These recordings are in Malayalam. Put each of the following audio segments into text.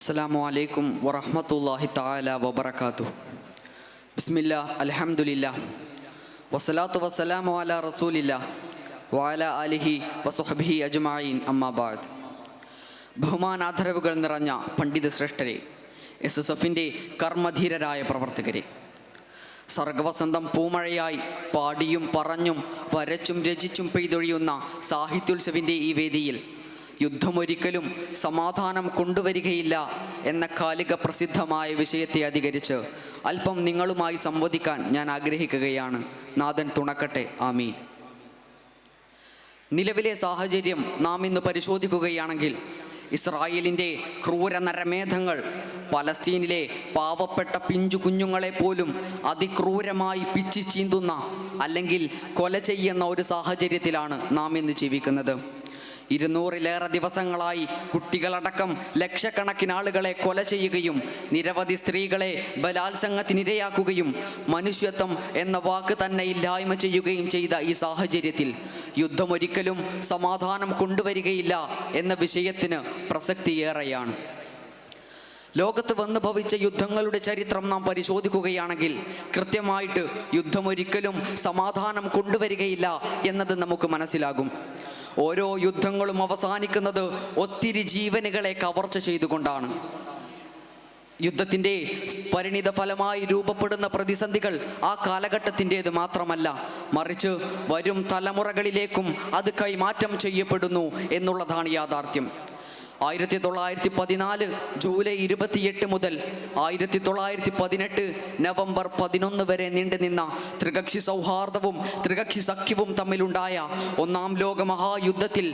അസ്സലാമു അലൈക്കും വറഹ്മത്തുള്ളാഹി തആല വബറകാതുഹു. ബിസ്മില്ലാഹ് അൽഹംദുലില്ലാഹ് വസ്സലാത്തു വസ്സലാമു അലാ റസൂലില്ലാഹ് വഅലാ ആലിഹി വസ്വഹ്ബിഹി അജ്മഈൻ അമ്മാ ബഅദ്. ബഹുമാനാദരവുകൾ നിറഞ്ഞ പണ്ഡിത ശ്രേഷ്ഠരെ, SSFൻ്റെ കർമ്മധീരരായ പ്രവർത്തകരെ, സർഗവസന്തം പൂമഴയായി പാടിയും പറഞ്ഞും വരച്ചും രചിച്ചും പെയ്തൊഴിയുന്ന സാഹിത്യോത്സവിൻ്റെ ഈ വേദിയിൽ യുദ്ധമൊരിക്കലും സമാധാനം കൊണ്ടുവരികയില്ല എന്ന കാലിക പ്രസിദ്ധമായ വിഷയത്തെ അധികരിച്ച് അല്പം നിങ്ങളുമായി സംവദിക്കാൻ ഞാൻ ആഗ്രഹിക്കുകയാണ്. നാഥൻ തുണക്കട്ടെ, ആമീൻ. നിലവിലെ സാഹചര്യം നാം ഇന്ന് പരിശോധിക്കുകയാണെങ്കിൽ ഇസ്രായേലിൻ്റെ ക്രൂര നരമേധങ്ങൾ പലസ്തീനിലെ പാവപ്പെട്ട പിഞ്ചു കുഞ്ഞുങ്ങളെ പോലും അതിക്രൂരമായി പിച്ചി ചീന്തുന്ന അല്ലെങ്കിൽ കൊല ചെയ്യുന്ന ഒരു സാഹചര്യത്തിലാണ് നാം ഇന്ന് ജീവിക്കുന്നത്. 200-ലേറെ ദിവസങ്ങളായി കുട്ടികളടക്കം ലക്ഷക്കണക്കിന് ആളുകളെ കൊല ചെയ്യുകയും നിരവധി സ്ത്രീകളെ ബലാത്സംഗത്തിനിരയാക്കുകയും മനുഷ്യത്വം എന്ന വാക്ക് തന്നെ ഇല്ലായ്മ ചെയ്യുകയും ചെയ്ത ഈ സാഹചര്യത്തിൽ യുദ്ധമൊരിക്കലും സമാധാനം കൊണ്ടുവരികയില്ല എന്ന വിഷയത്തിന് പ്രസക്തിയേറെയാണ്. ലോകത്ത് വന്നു ഭവിച്ച യുദ്ധങ്ങളുടെ ചരിത്രം നാം പരിശോധിക്കുകയാണെങ്കിൽ കൃത്യമായിട്ട് യുദ്ധമൊരിക്കലും സമാധാനം കൊണ്ടുവരികയില്ല എന്നത് നമുക്ക് മനസ്സിലാകും. ഓരോ യുദ്ധങ്ങളും അവസാനിക്കുന്നത് ഒത്തിരി ജീവനുകളെ കവർച്ച ചെയ്തുകൊണ്ടാണ്. യുദ്ധത്തിൻ്റെ പരിണിത ഫലമായി രൂപപ്പെടുന്ന പ്രതിസന്ധികൾ ആ കാലഘട്ടത്തിൻ്റേത് മാത്രമല്ല, മറിച്ച് വരും തലമുറകളിലേക്കും അത് കൈമാറ്റം ചെയ്യപ്പെടുന്നു എന്നുള്ളതാണ് യാഥാർത്ഥ്യം. 1914 ജൂലൈ 28 മുതൽ 1918 നവംബർ 11 വരെ നീണ്ടുനിന്ന ത്രികക്ഷി സൗഹാർദ്ദവും ത്രികക്ഷി സഖ്യവും തമ്മിലുണ്ടായ ഒന്നാം ലോക മഹായുദ്ധത്തിൽ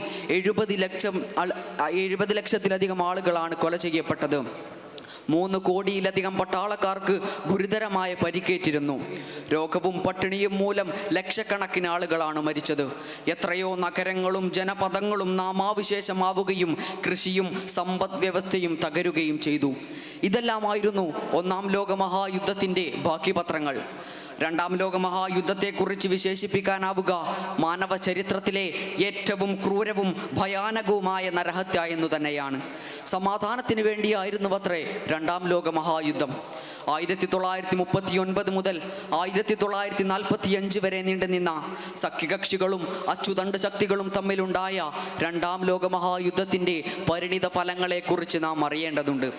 70 ലക്ഷത്തിലധികം ആളുകളാണ് കൊല ചെയ്യപ്പെട്ടത്. 3 കോടിയിലധികം പട്ടാളക്കാർക്ക് ഗുരുതരമായ പരിക്കേറ്റിരുന്നു. രോഗവും പട്ടിണിയും മൂലം ലക്ഷക്കണക്കിന് ആളുകളാണ് മരിച്ചത്. എത്രയോ നഗരങ്ങളും ജനപദങ്ങളും നാമാവിശേഷമാവുകയും കൃഷിയും സമ്പദ് വ്യവസ്ഥയും തകരുകയും ചെയ്തു. ഇതെല്ലാമായിരുന്നു ഒന്നാം ലോക മഹായുദ്ധത്തിൻ്റെ ബാക്കി പത്രങ്ങൾ. രണ്ടാം ലോക മഹായുദ്ധത്തെക്കുറിച്ച് വിശേഷിപ്പിക്കാനാവുക മാനവ ചരിത്രത്തിലെ ഏറ്റവും ക്രൂരവും ഭയാനകവുമായ നരഹത്യ എന്നു തന്നെയാണ്. സമാധാനത്തിന് വേണ്ടിയായിരുന്നുവത്രേ രണ്ടാം ലോക മഹായുദ്ധം. 1939 മുതൽ 1945 വരെ നീണ്ടുനിന്ന സഖ്യകക്ഷികളും അച്ചുതണ്ട് ശക്തികളും തമ്മിലുണ്ടായ രണ്ടാം ലോക മഹായുദ്ധത്തിൻ്റെ പരിണിത ഫലങ്ങളെക്കുറിച്ച് നാം അറിയേണ്ടതുണ്ട്.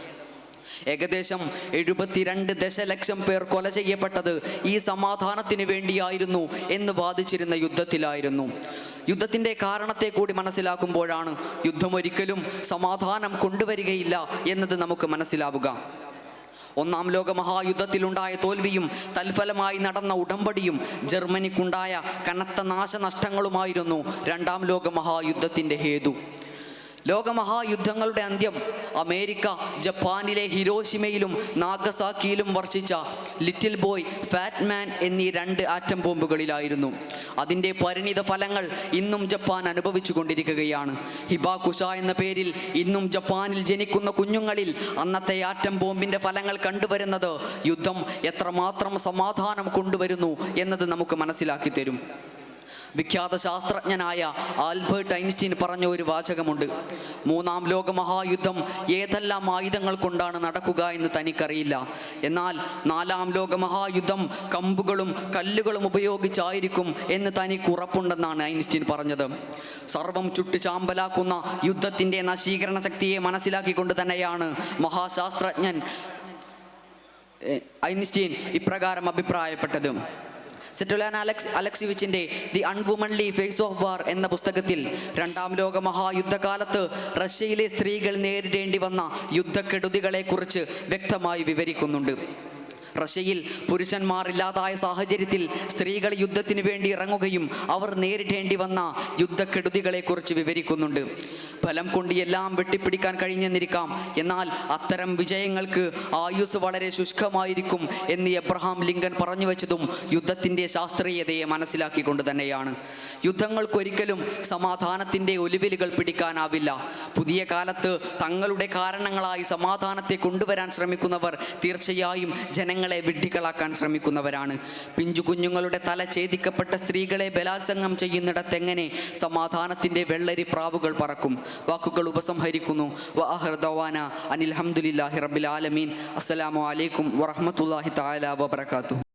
ഏകദേശം 72 ദശലക്ഷം പേർ കൊല ചെയ്യപ്പെട്ടത് ഈ സമാധാനത്തിന് വേണ്ടിയായിരുന്നു എന്ന് വാദിച്ചിരുന്ന യുദ്ധത്തിലായിരുന്നു. യുദ്ധത്തിൻ്റെ കാരണത്തെ കൂടി മനസ്സിലാക്കുമ്പോഴാണ് യുദ്ധമൊരിക്കലും സമാധാനം കൊണ്ടുവരികയില്ല എന്നത് നമുക്ക് മനസ്സിലാവുക. ഒന്നാം ലോക മഹായുദ്ധത്തിലുണ്ടായ തോൽവിയും തൽഫലമായി നടന്ന ഉടമ്പടിയും ജർമ്മനിക്കുണ്ടായ കനത്ത നാശനഷ്ടങ്ങളുമായിരുന്നു രണ്ടാം ലോക മഹായുദ്ധത്തിൻ്റെ ഹേതു. ലോകമഹായുദ്ധങ്ങളുടെ അന്ത്യം അമേരിക്ക ജപ്പാനിലെ ഹിരോഷിമയിലും നാഗസാക്കിയിലും വർഷിച്ച ലിറ്റിൽ ബോയ്, ഫാറ്റ് മാൻ എന്നീ 2 ആറ്റം ബോംബുകളിലായിരുന്നു. അതിൻ്റെ പരിണിത ഫലങ്ങൾ ഇന്നും ജപ്പാൻ അനുഭവിച്ചു കൊണ്ടിരിക്കുകയാണ്. ഹിബാകുഷ എന്ന പേരിൽ ഇന്നും ജപ്പാനിൽ ജനിക്കുന്ന കുഞ്ഞുങ്ങളിൽ അന്നത്തെ ആറ്റം ബോംബിൻ്റെ ഫലങ്ങൾ കണ്ടുവരുന്നത് യുദ്ധം എത്രമാത്രം സമാധാനം കൊണ്ടുവരുന്നു എന്നത് നമുക്ക് മനസ്സിലാക്കി തരും. വിഖ്യാത ശാസ്ത്രജ്ഞനായ ആൽബർട്ട് ഐൻസ്റ്റീൻ പറഞ്ഞ ഒരു വാചകമുണ്ട്: 3ാം ലോക മഹായുദ്ധം ഏതെല്ലാം ആയുധങ്ങൾ കൊണ്ടാണ് നടക്കുക എന്ന് തനിക്കറിയില്ല, എന്നാൽ 4ാം ലോക മഹായുദ്ധം കമ്പുകളും കല്ലുകളും ഉപയോഗിച്ചായിരിക്കും എന്ന് തനിക്ക് ഉറപ്പുണ്ടെന്നാണ് ഐൻസ്റ്റീൻ പറഞ്ഞത്. സർവം ചുട്ട് ചാമ്പലാക്കുന്ന യുദ്ധത്തിൻ്റെ നശീകരണ ശക്തിയെ മനസ്സിലാക്കിക്കൊണ്ട് തന്നെയാണ് മഹാശാസ്ത്രജ്ഞൻ ഐൻസ്റ്റീൻ ഇപ്രകാരം അഭിപ്രായപ്പെട്ടത്. സെറ്റുലാൻ അലക്സിവിച്ചിൻ്റെ ദി അൺവുമൺലി ഫേസ് ഓഫ് വാർ എന്ന പുസ്തകത്തിൽ രണ്ടാം ലോക മഹായുദ്ധകാലത്ത് റഷ്യയിലെ സ്ത്രീകൾ നേരിടേണ്ടി വന്ന യുദ്ധക്കെടുതികളെക്കുറിച്ച് വ്യക്തമായി വിവരിക്കുന്നുണ്ട്. റഷ്യയിൽ പുരുഷന്മാരില്ലാതായ സാഹചര്യത്തിൽ സ്ത്രീകൾ യുദ്ധത്തിന് വേണ്ടി ഇറങ്ങുകയും അവർ നേരിടേണ്ടി വന്ന യുദ്ധക്കെടുതികളെക്കുറിച്ച് വിവരിക്കുന്നുണ്ട്. ഫലം കൊണ്ട് എല്ലാം വെട്ടിപ്പിടിക്കാൻ കഴിഞ്ഞെന്നിരിക്കാം, എന്നാൽ അത്തരം വിജയങ്ങൾക്ക് ആയുസ് വളരെ ശുഷ്കമായിരിക്കും എന്ന് എബ്രഹാം ലിങ്കൻ പറഞ്ഞു വെച്ചതും യുദ്ധത്തിൻ്റെ ശാസ്ത്രീയതയെ മനസ്സിലാക്കിക്കൊണ്ട് തന്നെയാണ്. യുദ്ധങ്ങൾക്കൊരിക്കലും സമാധാനത്തിൻ്റെ ഒലിവിലുകൾ പിടിക്കാനാവില്ല. പുതിയ കാലത്ത് തങ്ങളുടെ കാരണങ്ങളായി സമാധാനത്തെ കൊണ്ടുവരാൻ ശ്രമിക്കുന്നവർ തീർച്ചയായും ജനങ്ങളെ കുഞ്ഞുങ്ങളെ വിഡ്ഢികളാക്കാൻ ശ്രമിക്കുന്നവരാണ്. പിഞ്ചു കുഞ്ഞുങ്ങളുടെ തല ഛേദിക്കപ്പെട്ട സ്ത്രീകളെ ബലാത്സംഗം ചെയ്യുന്നിടത്തെങ്ങനെ സമാധാനത്തിൻ്റെ വെള്ളരി പ്രാവുകൾ പറക്കും? വാക്കുകൾ ഉപസംഹരിക്കുന്നു. വആഖിറു ദഅ്വാന അനിൽ ഹംദുലില്ലാഹി റബ്ബിൽ ആലമീൻ. അസ്സലാമു അലൈക്കും വറഹ്മത്തുള്ളാഹി തആല വബറകാതുഹു.